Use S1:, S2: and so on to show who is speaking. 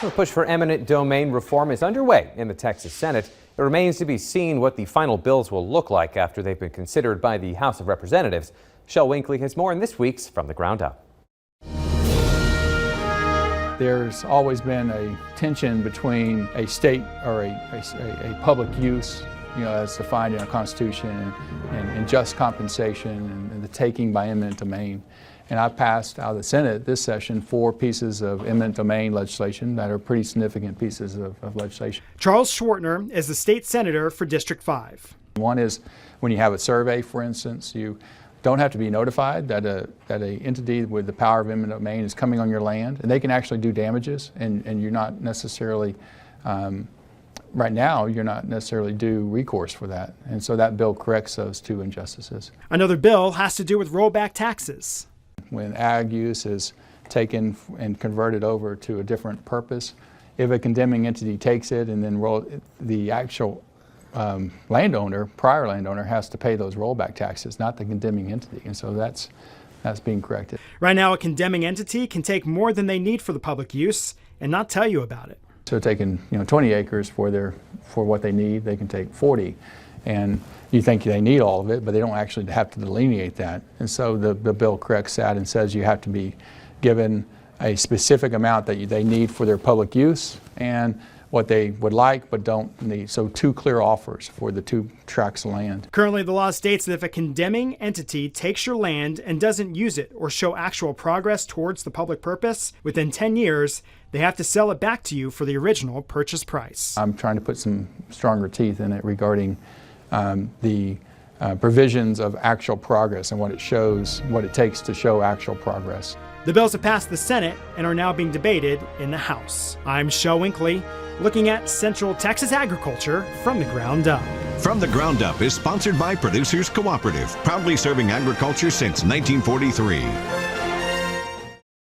S1: The push for eminent domain reform is underway in the Texas Senate. It remains to be seen what the final bills will look like after they've been considered by the House of Representatives. Shel Winkley has more in this week's From the Ground Up.
S2: There's always been a tension between a state or a public use, as defined in our Constitution, and just compensation and the taking by eminent domain. And I passed out of the Senate this session 4 pieces of eminent domain legislation that are pretty significant pieces of legislation.
S3: Charles Schwartner is the state senator for District 5.
S2: One is when you have a survey, for instance, you don't have to be notified that a entity with the power of eminent domain is coming on your land, and they can actually do damages, and you're not necessarily, right now, you're not necessarily due recourse for that. And so that bill corrects those 2 injustices.
S3: Another bill has to do with rollback taxes.
S2: When ag use is taken and converted over to a different purpose, if a condemning entity takes it and then the actual prior landowner has to pay those rollback taxes, not the condemning entity. And so that's being corrected.
S3: Right now, a condemning entity can take more than they need for the public use and not tell you about it.
S2: So taking 20 acres for what they need, they can take 40. And you think they need all of it, but they don't actually have to delineate that. And so the bill corrects that and says you have to be given a specific amount that they need for their public use and what they would like but don't need. So 2 clear offers for the 2 tracts of land.
S3: Currently, the law states that if a condemning entity takes your land and doesn't use it or show actual progress towards the public purpose, within 10 years, they have to sell it back to you for the original purchase price.
S2: I'm trying to put some stronger teeth in it regarding the provisions of actual progress and what it takes to show actual progress.
S3: The bills have passed the Senate and are now being debated in the House. I'm Shel Winkley, looking at Central Texas agriculture from the ground up.
S4: From the Ground Up is sponsored by Producers Cooperative, proudly serving agriculture since 1943.